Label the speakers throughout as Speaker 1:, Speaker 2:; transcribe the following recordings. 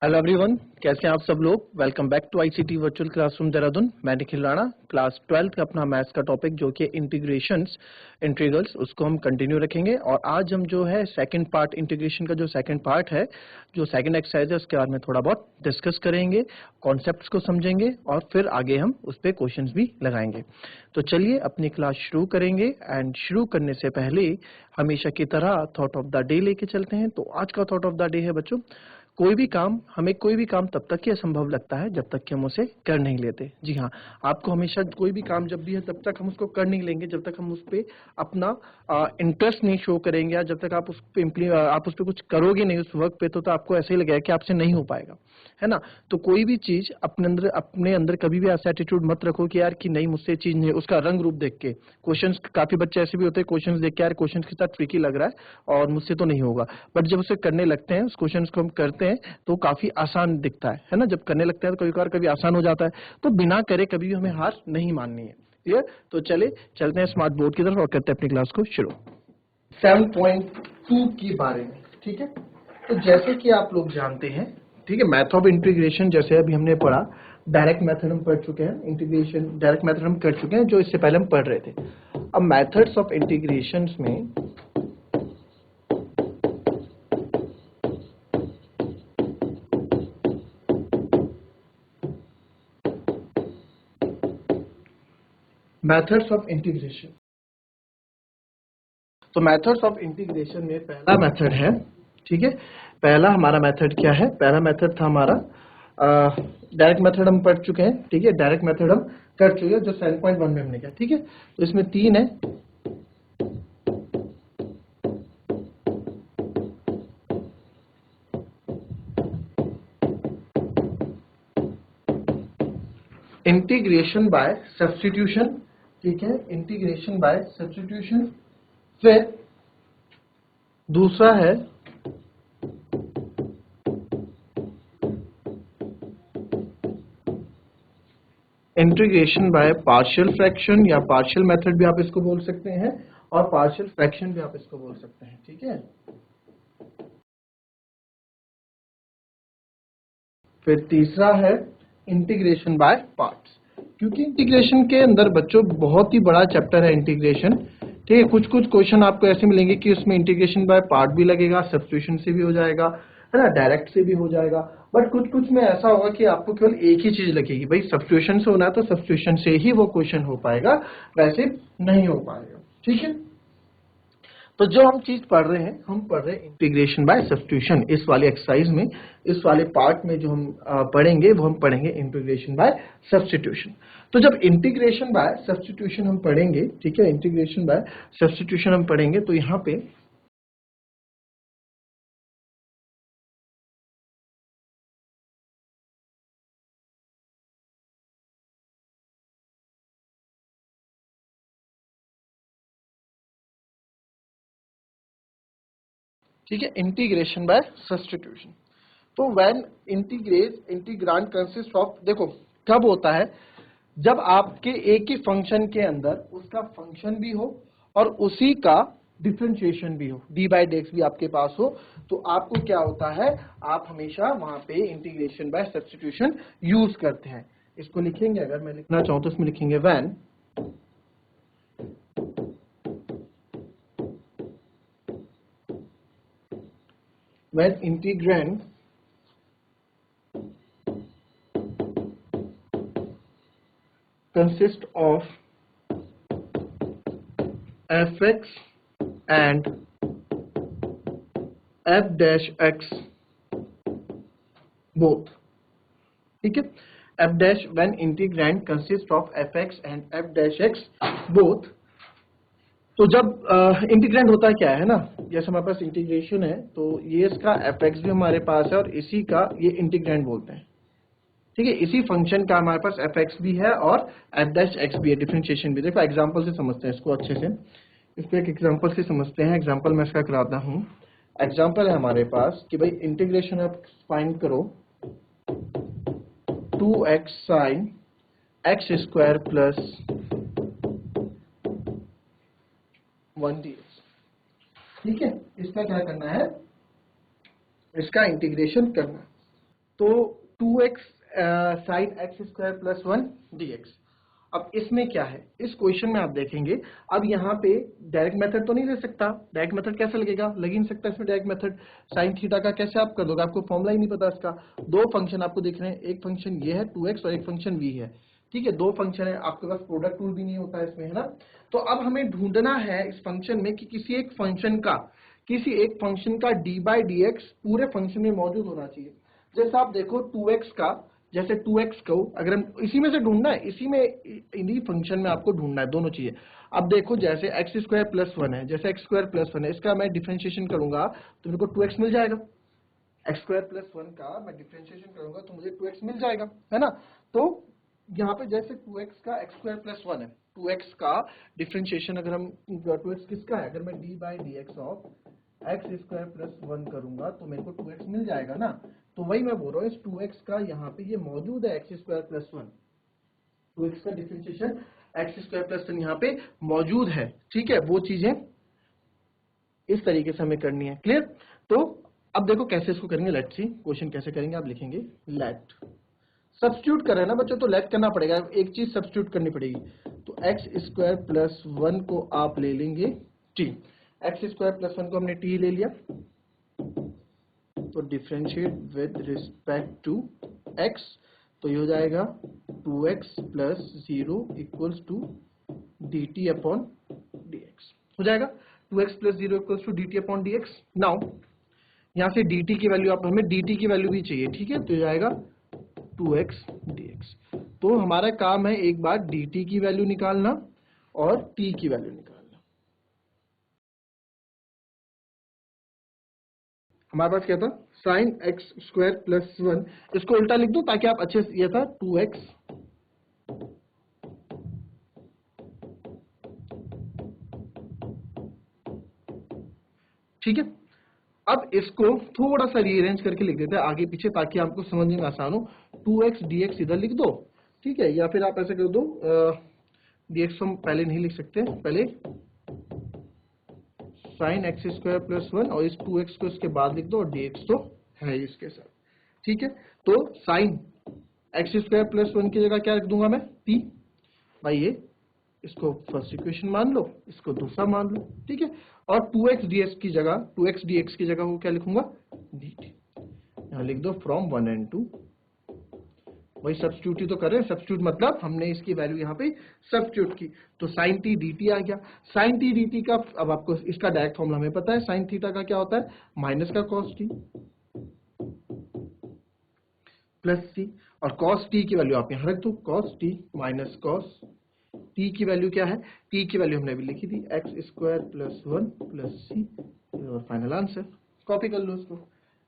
Speaker 1: Hello everyone, कैसे हैं आप सब लोग। Welcome back to ICT virtual classroom Dehradun. मैं निखिल राणा, क्लास 12th का अपना मैथ्स का टॉपिक जो कि इंटीग्रेशंस इंटीग्रल्स उसको हम कंटिन्यू रखेंगे। और आज हम जो है सेकंड पार्ट इंटीग्रेशन का जो सेकंड पार्ट है, जो सेकंड एक्सरसाइज है, उसके बारे में थोड़ा बहुत डिस्कस करेंगे, कॉन्सेप्ट्स को समझेंगे और फिर आगे हम उस पर क्वेश्चंस भी लगाएंगे। तो चलिए अपनी क्लास शुरू करेंगे। एंड शुरू करने से पहले हमेशा की तरह थॉट ऑफ द डे लेके चलते हैं। तो आज का थॉट ऑफ द डे है बच्चों, हमें कोई भी काम तब तक ही असंभव लगता है जब तक कि हम उसे कर नहीं लेते। जी हाँ, आपको हमेशा कोई भी काम जब भी है तब तक हम उसको कर नहीं लेंगे जब तक हम उस पे अपना इंटरेस्ट नहीं शो करेंगे, या जब तक आप आप उस पे कुछ करोगे नहीं उस वर्क पे, तो आपको ऐसे ही लगेगा कि आपसे नहीं हो पाएगा, है ना। तो कोई भी चीज अपने अंदर कभी भी ऐसा एटीट्यूड मत रखो कि यार कि नहीं मुझसे चीज नहीं, उसका रंग रूप देख के। क्वेश्चंस, काफी बच्चे ऐसे भी होते हैं क्वेश्चंस देख के यार क्वेश्चंस के साथ ट्रिकी लग रहा है और मुझसे तो नहीं होगा, बट जब उसे करने लगते हैं, उस क्वेश्चंस को हम करते हैं तो काफी आसान दिखता है ना। जब करने लगते हैं तो कभी आसान हो जाता है। तो बिना करे कभी भी हमें हार नहीं माननी है। क्लियर? तो चलते हैं स्मार्ट बोर्ड की तरफ और करते हैं अपनी क्लास को शुरू 7.2 के बारे में। ठीक है, तो जैसे कि आप लोग जानते हैं, ठीक है, मेथड ऑफ इंटीग्रेशन जैसे अभी हमने पढ़ा, डायरेक्ट मेथड हम पढ़ चुके हैं, इंटीग्रेशन डायरेक्ट मेथड हम कर चुके हैं जो इससे पहले हम पढ़ रहे थे। अब मेथड्स ऑफ इंटीग्रेशन में मेथड्स ऑफ इंटीग्रेशन, तो मेथड्स ऑफ इंटीग्रेशन में पहला मेथड है, ठीक है, पहला हमारा मेथड क्या है, पहला मेथड था हमारा डायरेक्ट मेथड हम पढ़ चुके हैं। ठीक है, डायरेक्ट मेथड हम कर चुके हैं जो 7.1 में हमने किया। ठीक है, तो इसमें 3 है। इंटीग्रेशन बाय सब्स्टिट्यूशन, ठीक है, इंटीग्रेशन बाय सब्स्टिट्यूशन। फिर दूसरा है इंटीग्रेशन बाय पार्शियल फ्रैक्शन, या पार्शियल मेथड भी आप इसको बोल सकते हैं और पार्शियल फ्रैक्शन भी आप इसको बोल सकते हैं। ठीक है, फिर तीसरा है इंटीग्रेशन बाय पार्ट्स, क्योंकि इंटीग्रेशन के अंदर बच्चों बहुत ही बड़ा चैप्टर है इंटीग्रेशन। ठीक है, कुछ कुछ क्वेश्चन आपको ऐसे मिलेंगे कि उसमें इंटीग्रेशन बाय पार्ट भी लगेगा, सब्स्टिट्यूशन से भी हो जाएगा, है ना, डायरेक्ट से भी हो जाएगा। बट कुछ कुछ में ऐसा होगा कि आपको केवल एक ही चीज लगेगी, भाई सब्स्टिट्यूशन से होना है तो सब्स्टिट्यूशन से ही वो क्वेश्चन हो पाएगा, वैसे नहीं हो पाएगा। ठीक है, तो जो हम चीज पढ़ रहे हैं, हम पढ़ रहे हैं इंटीग्रेशन बाय सब्स्टिट्यूशन। इस वाले एक्सरसाइज में, इस वाले पार्ट में जो हम पढ़ेंगे वो हम पढ़ेंगे इंटीग्रेशन बाय सब्स्टिट्यूशन। तो जब इंटीग्रेशन बाय सब्स्टिट्यूशन हम पढ़ेंगे, ठीक है, इंटीग्रेशन बाय सब्स्टिट्यूशन हम पढ़ेंगे तो यहाँ पे ठीक है, इंटीग्रेशन बाय सब्स्टिट्यूशन। तो व्हेन इंटीग्रांड कंसिस्ट ऑफ, देखो कब होता है, जब आपके एक ही फंक्शन के अंदर उसका फंक्शन भी हो और उसी का डिफरेंशिएशन भी हो, डी बाई डेक्स भी आपके पास हो, तो आपको क्या होता है, आप हमेशा वहां पे इंटीग्रेशन बाय सब्स्टिट्यूशन यूज करते हैं। इसको लिखेंगे, अगर मैं लिखना चाहूं तो इसमें लिखेंगे when integrand consist of fx and f dash x both। ठीक है, f dash when integrand consists of fx and f dash x both। तो जब इंटीग्रेंड होता है क्या है ना, जैसे हमारे पास इंटीग्रेशन है तो ये इसका fx भी हमारे पास है और इसी का ये इंटीग्रेंड बोलते हैं। ठीक है, इसी फंक्शन का हमारे पास fx भी है और f dash x भी है, डिफरेंशिएशन भी। देखो एग्जांपल से समझते हैं इसको अच्छे से, इसको एक एग्जांपल से समझते हैं। एग्जांपल मैं इसका कराता हूँ। एग्जांपल है हमारे पास कि भाई इंटीग्रेशन आप फाइंड करो 2x sin x square plus 1dx। ठीक है, इसका क्या करना है, इसका इंटीग्रेशन करना है। तो 2x sine x square plus 1 dx। अब इसमें क्या है, इस क्वेश्चन में आप देखेंगे, अब यहाँ पे डायरेक्ट मेथड तो नहीं ले सकता, डायरेक्ट मेथड कैसे लगेगा, लग ही नहीं सकता इसमें डायरेक्ट मेथड। साइन थीटा का कैसे आप कर दोगे, आपको फॉर्मूला ही नहीं पता इसका। दो फंक्शन आपको दिख रहे हैं, एक फंक्शन ये है 2x और एक फंक्शन v है, ठीक है, दो फंक्शन है, आपके पास प्रोडक्ट रूल भी नहीं होता है इसमें, है ना। तो अब हमें ढूंढना है इस फंक्शन में कि किसी एक फंक्शन का डी बाई डी एक्स पूरे फंक्शन में मौजूद होना चाहिए। जैसे आप देखो 2x का, जैसे 2x को अगर हम इसी में से ढूंढना है, इसी में इन्हीं फंक्शन में आपको ढूंढना है दोनों चीजें। अब देखो जैसे एक्स स्क्वायर प्लस 1 है, जैसे एक्स स्क्वायर प्लस 1 है, इसका मैं डिफरेंशिएशन करूंगा तो मेरे को 2x मिल जाएगा। एक्स स्क्वायर प्लस 1 का मैं डिफरेंशिएशन करूंगा तो मुझे 2x मिल जाएगा, है ना। तो यहाँ पे जैसे 2x का एक्स स्क्वायर प्लस 1 है, 2x का डिफरेंशिएशन अगर हम 2x किसका है, अगर मैं D by D x of x square plus 1 करूंगा तो मेरे को 2x मिल जाएगा ना। तो वही मैं बोल रहा हूँ, इस 2x का यहाँ पे ये मौजूद है एक्स स्क्वायर प्लस 1, 2x का डिफरेंशिएशन एक्स स्क्वायर प्लस 1 यहाँ पे मौजूद है, ठीक है। वो चीजें इस तरीके से हमें करनी है, क्लियर। तो अब देखो कैसे इसको करेंगे, लेट्स सी क्वेश्चन कैसे करेंगे। आप लिखेंगे लेट, सब्स्टिट्यूट कर रहे हैं ना बच्चों, तो लेट करना पड़ेगा, एक चीज सब्स्टिट्यूट करनी पड़ेगी। तो एक्स स्क्वायर प्लस 1 को आप ले लेंगे टी, एक्स स्क्वायर प्लस 1 को हमने टी ले लिया, तो differentiate with respect to X, तो ये हो जाएगा 2x plus 0 equals to D T upon D X, हो जाएगा 2x plus 0 equals to D T upon D X. Now यहाँ से dt की वैल्यू, आप हमें dt की वैल्यू भी चाहिए, ठीक है, तो जाएगा 2x dx। तो हमारा काम है एक बार dt की वैल्यू निकालना और t की वैल्यू निकालना। हमारे पास क्या था, साइन एक्स स्क्वायर प्लस 1, इसको उल्टा लिख दो ताकि आप अच्छे से, ये था 2x ठीक है। अब इसको थोड़ा सा रीअरेंज करके लिख देते हैं आगे पीछे ताकि आपको समझने में आसान हो। 2x dx इधर लिख दो, ठीक है, या फिर आप ऐसे कर दो, dx हम पहले नहीं लिख सकते, पहले साइन एक्स स्क्वायर प्लस 1 और इस 2x को इसके बाद लिख दो और dx तो है इसके साथ, ठीक है। तो साइन एक्स स्क्वायर प्लस 1 की जगह क्या लिख दूंगा मैं, p, भाई ये इसको फर्स्ट इक्वेशन मान लो, इसको दूसरा मान लो, ठीक है। और 2x dx की जगह को क्या लिखूंगा, dt, यहाँ लिख दो फ्रॉम 1 and 2, वही सब्स्टिट्यूट ही तो कर रहे हैं, सब्स्टिट्यूट मतलब हमने इसकी वैल्यू यहाँ पे सब्स्टिट्यूट की, तो साइन टी dt आ गया। साइन टी dt का अब आपको इसका डायरेक्ट फॉर्मूला हमें पता है, साइन थीटा का क्या होता है, माइनस का कॉस टी प्लस टी, और कॉस टी की वैल्यू आप यहाँ रख दो, cos T minus cos T की वैल्यू क्या है, टी की वैल्यू हमने भी लिखी थी एक्स स्क्वायर प्लस 1 प्लस सी, और फाइनल आंसर। कॉपी कर लो इसको,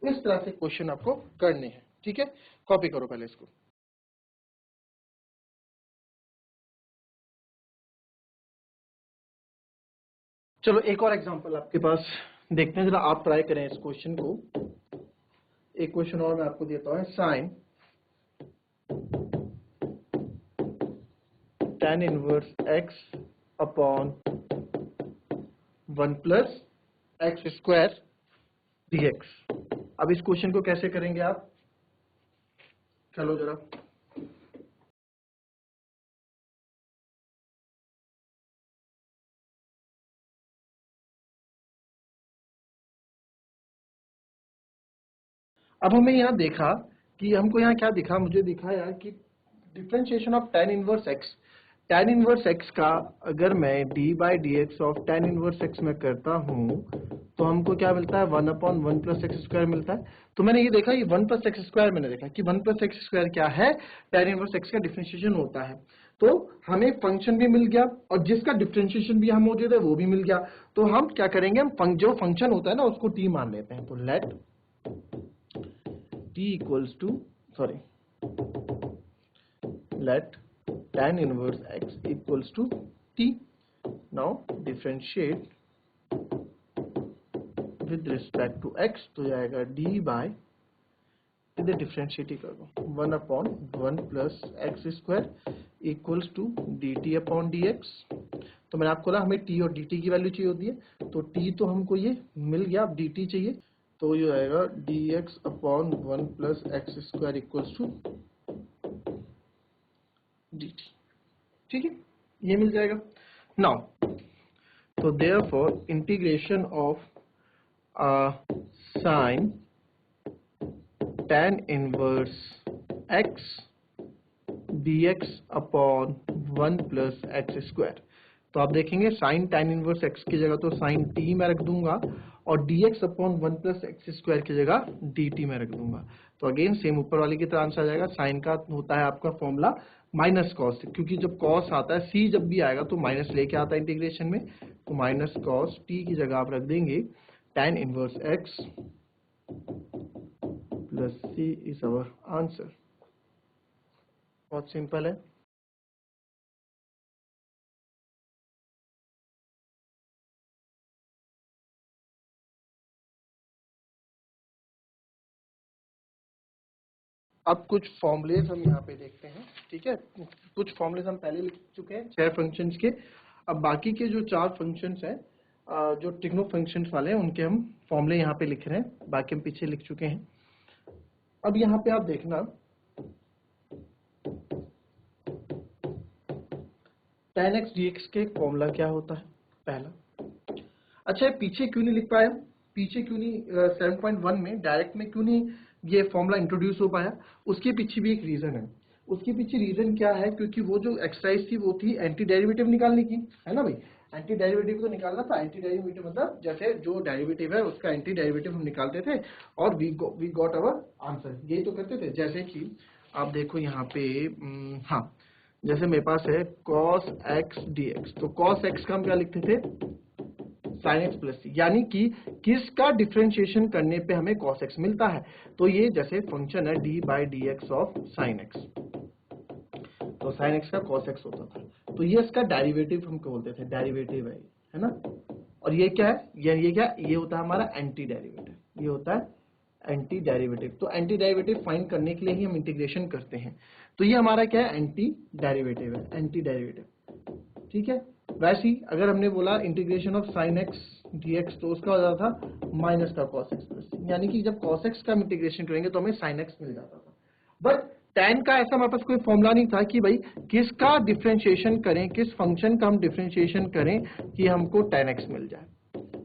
Speaker 1: इस तरह से क्वेश्चन आपको करने हैं, ठीक है, कॉपी करो पहले इसको। चलो एक और एग्जांपल आपके पास देखते हैं, जरा आप ट्राई करें इस क्वेश्चन को। एक क्वेश्चन और मैं आपको देता हूं, sine tan inverse x upon 1 plus X square dx। अब इस क्वेश्चन को कैसे करेंगे आप, चलो जरा। अब हमें यहाँ देखा कि हमको यहाँ क्या दिखा, मुझे दिखा यार कि differentiation of tan inverse x, tan inverse x का अगर मैं d by D x of tan inverse x में करता हूँ तो हमको क्या मिलता है, 1 अपॉन 1 प्लस एक्स स्क्वायर मिलता है। तो मैंने ये देखा, ये 1 प्लस एक्स स्क्वायर, मैंने देखा कि 1 प्लस एक्स स्क्वायर क्या है, tan इनवर्स x का डिफरेंशिएशन होता है। तो हमें फंक्शन भी मिल गया और जिसका डिफरेंशिएशन भी हम मौजूद है वो भी मिल गया। तो हम क्या करेंगे, हम जो फंक्शन होता है ना उसको t मान लेते हैं। तो late t equals to, sorry, let tan inverse x equals to t. Now differentiate with respect to x, तो जाएगा d by, इधर डिफरेंशिएट ही कर दो, 1 upon 1 plus X square equals to D T upon D X. तो मैंने आपको बोला हमें t और dt की वैल्यू चाहिए होती है, तो t तो हमको ये मिल गया, अब dt चाहिए, तो ये आएगा dx upon 1 plus X square equals to dt। ठीक है, ये मिल जाएगा। नाउ तो therefore integration of sine tan inverse x dx upon 1 plus X square. तो आप देखेंगे साइन tan इनवर्स x की जगह तो साइन t में रख दूंगा और dx upon 1 plus X square की जगह dt में रख दूंगा। तो अगेन सेम ऊपर वाली की तरह आंसर आ जाएगा। साइन का होता है आपका फॉर्मूला माइनस कॉस, क्योंकि जब कॉस आता है c जब भी आएगा तो माइनस लेके आता है इंटीग्रेशन में, तो माइनस कॉस t की जगह आप रख देंगे tan inverse x plus c is our answer. बहुत सिंपल है। अब कुछ फॉर्मूलेज हम यहाँ पे देखते हैं। ठीक है, कुछ फॉर्मूलेज हम पहले लिख चुके हैं 6 फंक्शंस के। अब बाकी के जो 4 फंक्शंस हैं जो ट्रिग्नो फंक्शंस वाले हैं उनके हम फॉर्मूले यहाँ पे लिख रहे हैं, बाकी हम पीछे लिख चुके हैं। अब यहाँ पे आप देखना tan x dx के फॉर्मूला क्या होता है पहला। अच्छा, पीछे क्यों नहीं लिख पाया, पीछे क्यों नहीं 7.1 में डायरेक्ट में क्यों नहीं ये फॉर्मूला इंट्रोड्यूस हो पाया, उसके पीछे भी एक रीजन है। उसके पीछे रीजन क्या है, क्योंकि वो जो एक्सरसाइज थी वो थी एंटी डेरिवेटिव निकालने की, है ना भाई। एंटी डेरिवेटिव तो निकालना था। एंटी डेरिवेटिव मतलब जैसे जो डेरिवेटिव है उसका एंटी डेरिवेटिव हम निकालते थे और वी गॉट अवर आंसर, यही तो करते थे। जैसे कि आप देखो यहाँ पे हाँ, जैसे मेरे पास है cos x dx, तो cos x का हम क्या लिखते थे sin x प्लस सी, यानी कि किसका डिफरेंशिएशन करने पे हमें cos x मिलता है। तो ये जैसे फंक्शन है d by D x of sine x, तो साइन x का cos x होता था, तो ये इसका डेरिवेटिव हम बोलते थे, डेरिवेटिव है ना। और ये क्या है, ये क्या, ये होता है हमारा एंटी डेरिवेटिव, ये होता है एंटी डेरिवेटिव। तो एंटी डेरिवेटिव फाइंड करने के लिए ही हम इंटीग्रेशन करते हैं। तो ये हमारा क्या है, एंटी डेरिवेटिव है, एंटी डेरिवेटिव। ठीक है, वैसे ही अगर हमने बोला integration of sign X dx, तो उसका हो जाता था माइनस का cos x प्लस, यानी कि जब cos x का हम इंटीग्रेशन करेंगे तो हमें sin x मिल जाता था। बट tan का ऐसा हमारे पास कोई फॉर्मूला नहीं था कि भाई किसका डिफरेंशिएशन करें, किस फंक्शन का हम डिफरेंशिएशन करें कि हमको tan x मिल जाए।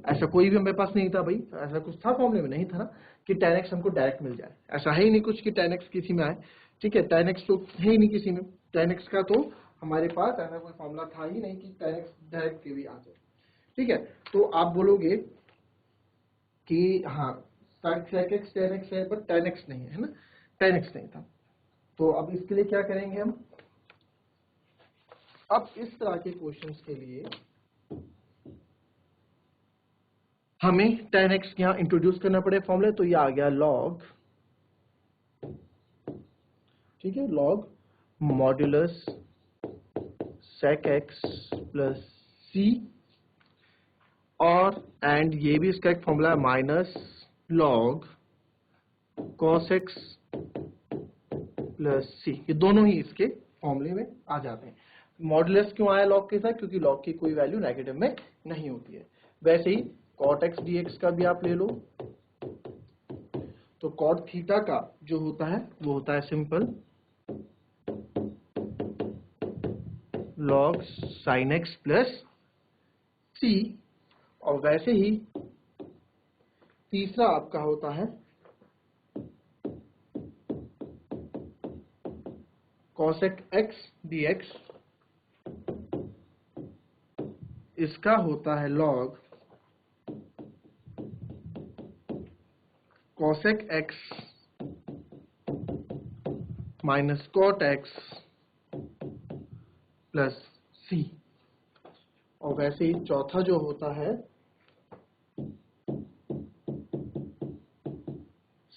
Speaker 1: ऐसा कोई भी हमारे पास नहीं था भाई, ऐसा कुछ था फॉर्मूले में नहीं था ना कि tan x हमको डायरेक्ट मिल जाए। ऐसा है ही नहीं कुछ कि tan x किसी में आए। ठीक है, tan x तो है ही नहीं किसी में, tan x का तो हमारे पास ऐसा कोई फॉर्मूला था ही नहीं कि tan x डायरेक्ट के भी आ जाए। ठीक है, तो आप बोलोगे कि हाँ sec x tan x है, बट tan x नहीं है ना, tan x नहीं था। तो अब इसके लिए क्या करेंगे हम, अब इस तरह के क्वेश्चंस के लिए हमें tan x यहाँ इंट्रोड्यूस करना पड़े फॉर्मूले। तो ये आ गया log, ठीक है, log modulus sec x plus c, और एंड ये भी इसका एक फॉर्मूला है minus log cos x plus c, ये दोनों ही इसके फॉर्मूले में आ जाते हैं। मॉड्यूलस क्यों आया log के साथ, क्योंकि log की कोई वैल्यू नेगेटिव में नहीं होती है। वैसे ही cot x dx का भी आप ले लो, तो cot थीटा का जो होता है वो होता है simple log sin x plus c, और वैसे ही तीसरा आपका होता है cosec x dx, इसका होता है log cosec x minus cot x plus c, और वैसे ही चौथा जो होता है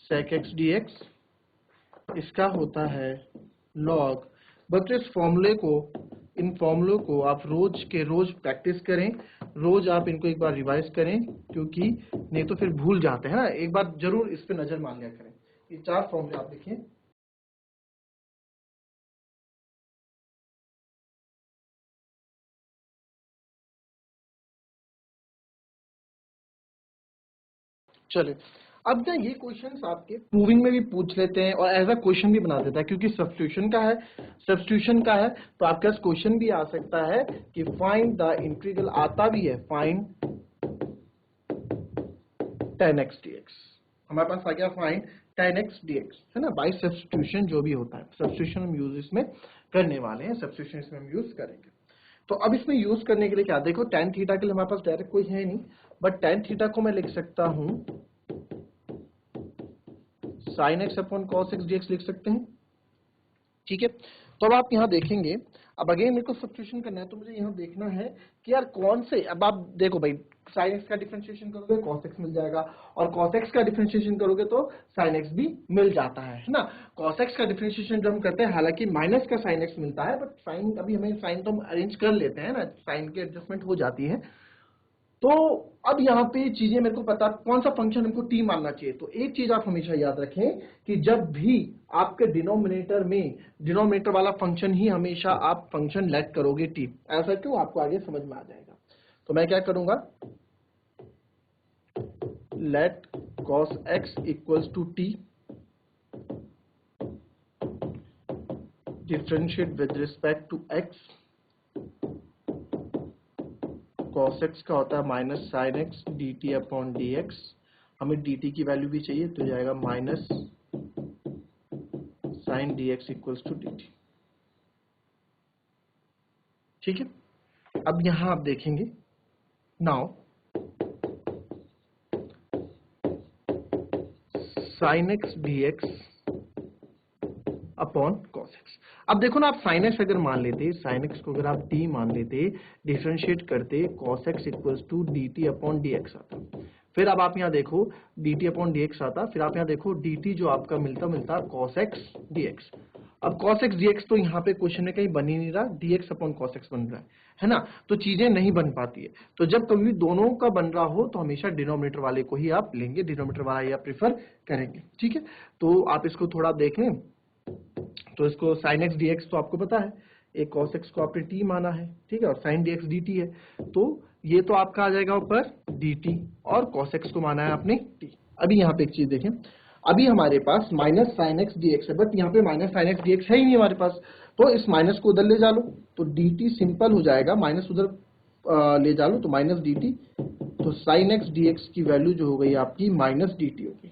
Speaker 1: sec x dx, इसका होता है log। बट इस फॉर्मूले को, इन फॉर्मूलों को आप रोज के रोज प्रैक्टिस करें, रोज आप इनको एक बार रिवाइज करें, क्योंकि नहीं तो फिर भूल जाते हैं ना। एक बार जरूर इस पे नजर मार लिया करें। ये 4 फॉर्मूले आप देखिए। चलिए अब ना ये क्वेश्चंस आपके प्रूविंग में भी पूछ लेते हैं और एज अ क्वेश्चन भी बना देता है, क्योंकि सब्स्टिट्यूशन का है तो आपके पास क्वेश्चन भी आ सकता है कि फाइंड द इंटीग्रल, आता भी है फाइंड tan x dx। हमारे पास आ गया फाइंड tan x dx, है ना, बाय सब्स्टिट्यूशन जो भी होता है। सब्स्टिट्यूशन हम यूज इसमें करने वाले हैं, सब्स्टिट्यूशन इसमें हम यूज करेंगे। तो अब इसमें यूज करने के लिए क्या, देखो tan थीटा के लिए हमारे पास डायरेक्ट कोई है नहीं, बट tan थीटा को मैं लिख सकता हूं sin x upon cos x dx लिख सकते हैं, ठीक है। तो अब आप यहाँ देखेंगे, अब अगेन मेरे को सब्स्टिट्यूशन करना है, तो मुझे यहाँ देखना है कि यार कौन से, अब आप देखो भाई sin x का डिफरेंशिएशन करोगे cos x मिल जाएगा, और cos x का डिफरेंशिएशन करोगे तो sin x भी मिल जाता है ना। cos x का डिफरेंशिएशन जब हम करते हैं, हालांकि माइनस का sin x मिलता है, बट साइन अभी हमें साइन तो हम अरेंज कर लेते हैं ना, साइन की एडजस्टमेंट हो जाती है। तो अब यहाँ पे चीजें मेरे को पता कौन सा फंक्शन हमको t मानना चाहिए। तो एक चीज आप हमेशा याद रखें कि जब भी आपके डिनोमिनेटर वाला फंक्शन ही हमेशा आप फंक्शन लेट करोगे t, ऐसा क्यों, आपको आगे समझ में आ जाएगा। तो मैं क्या करूंगा, let cos x equals to t, differentiate with respect to x, cos x का होता है minus sine X dt upon dx, हमें dt की वैल्यू भी चाहिए तो जाएगा minus sine dx equals to dt, ठीक है। अब यहां आप देखेंगे, now sine X dx upon cos x। अब देखो ना, आप sin x अगर मान लेते, sin x को अगर आप t मान लेते, डिफरेंशिएट करते, cos x equals to dt upon dx आता। फिर अब आप यहाँ देखो dt अपॉन dx आता, फिर आप यहाँ देखो dt जो आपका मिलता cos x dx। अब cos x dx तो यहाँ पे क्वेश्चन में कहीं बन ही नहीं रहा, dx अपॉन cos x बन रहा है ना, तो चीजें नहीं बन पाती है। तो जब कभी भी दोनों का बन रहा हो तो हमेशा डिनोमिनेटर वाले को ही आप लेंगे, डिनोमिनेटर वाला ही आप प्रेफर करेंगे, ठीक है। तो आप इसको थोड़ा देख लें, तो इसको sin x dx तो आपको पता है, एक cos x को आपने t माना है, ठीक है, और sin dx dt है, तो ये तो आपका आ जाएगा ऊपर dt, और cos x को माना है आपने t। अभी यहाँ पे एक चीज देखें, अभी हमारे पास माइनस साइन एक्स dx है, बट यहाँ पे माइनस साइन एक्स dx है ही नहीं हमारे पास, तो इस माइनस को उधर ले जा लो तो dt सिंपल हो जाएगा, माइनस उधर ले जा लो तो माइनस dt, तो साइन एक्स dx की वैल्यू जो हो गई आपकी माइनस dt होगी,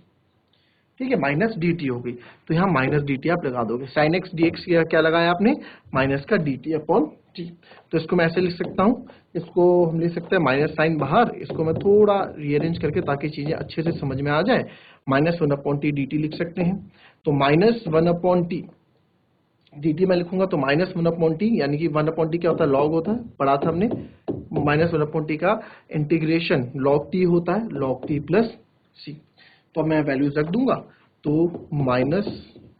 Speaker 1: ठीक है, माइनस dt हो गई। तो यहाँ माइनस dt आप लगा दोगे, साइन एक्स dx क्या लगाया आपने, माइनस का dt अपॉन t। तो इसको मैं ऐसे लिख सकता हूँ, इसको हम लिख सकते हैं माइनस साइन बाहर, इसको मैं थोड़ा रीअरेंज करके ताकि चीजें अच्छे से समझ में आ जाए, minus one upon T dt लिख सकते हैं। तो minus one upon T dt मैं लिखूंगा तो माइनस वन अपॉन टी, यानी कि वन अपॉन टी क्या होता है, लॉग होता है, पढ़ा था हमने। माइनस वन अपॉन टी का इंटीग्रेशन लॉग टी होता है, लॉग टी प्लस सी। तो मैं वैल्यूज रख दूंगा, तो माइनस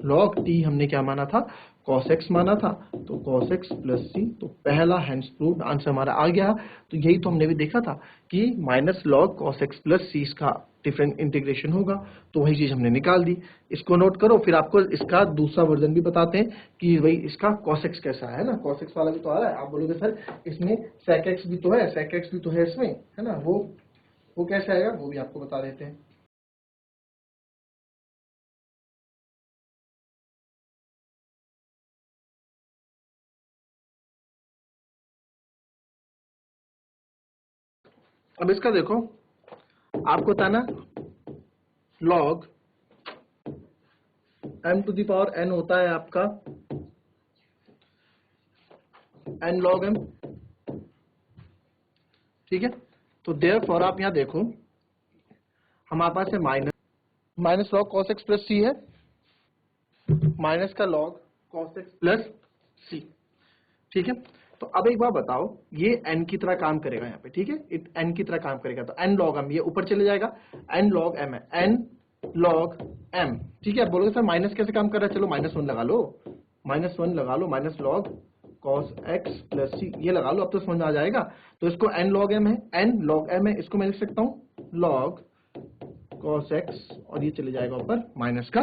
Speaker 1: लॉग टी हमने क्या माना था, cos x माना था, तो cos x प्लस सी, तो पहला हैंड्स प्रूव्ड आंसर हमारा आ गया। तो यही तो हमने भी देखा था कि minus log cos x plus C का डिफरेंट इंटीग्रेशन होगा, तो वही चीज हमने निकाल दी। इसको नोट करो, फिर आपको इसका दूसरा वर्जन भी बताते हैं कि भाई इसका cos x कैसा है ना, cos x वाला भी तो आ रहा है। आप बोलोगे सर इसमें sec x भी तो है, sec x भी तो है इसमें, है ना, वो कैसे आएगा, वो भी आपको बता देते हैं। अब इसका देखो, आपको था ना log m to the power n होता है आपका n log m, ठीक है। तो देयरफॉर आप यहां देखो, हमारे पास है minus log cos x plus C है, माइनस का log cos x plus C, ठीक है। तो अब एक बार बताओ, ये n की तरह काम करेगा यहाँ पे, ठीक है, n की तरह काम करेगा, तो n log m ये ऊपर चले जाएगा, n log m है, n log m, ठीक है। आप बोलोगे सर माइनस कैसे काम कर रहा है, चलो माइनस वन लगा लो, माइनस वन लगा लो, minus log cos x plus C ये लगा लो, अब तो समझ में आ जाएगा। तो इसको n log m है, n log m है, इसको मैं लिख सकता हूँ log cos x, और ये चले जाएगा ऊपर माइनस का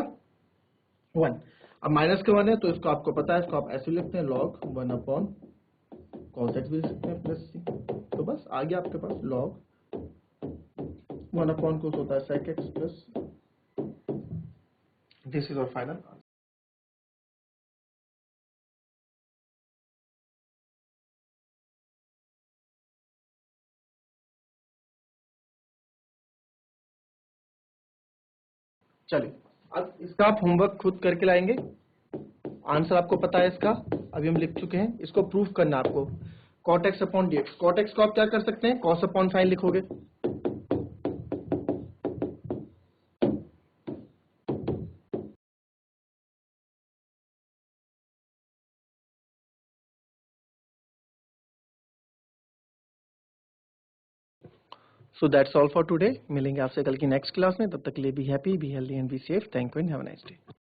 Speaker 1: वन। अब माइनस का वन है तो इसको आपको पता है, इसको आप ऐसे लिखते हैं log one upon cos x भी लिख सकते हैं प्लस सी। तो बस आ गया आपके पास log वन अपॉन कोस होता है sec x plus this is और फाइनल। चलिए, अब इसका आप होमवर्क खुद करके लाएंगे। आंसर आपको पता है इसका, अभी हम लिख चुके हैं, इसको प्रूफ करना आपको। Cot X upon D X, cot X को आप क्या कर सकते हैं, कॉस अपॉन साइन लिखोगे। So that's all for today. मिलेंगे आपसे कल की नेक्स्ट क्लास में, तब तक के लिए be happy, be healthy and be safe. Thank you and have a nice day.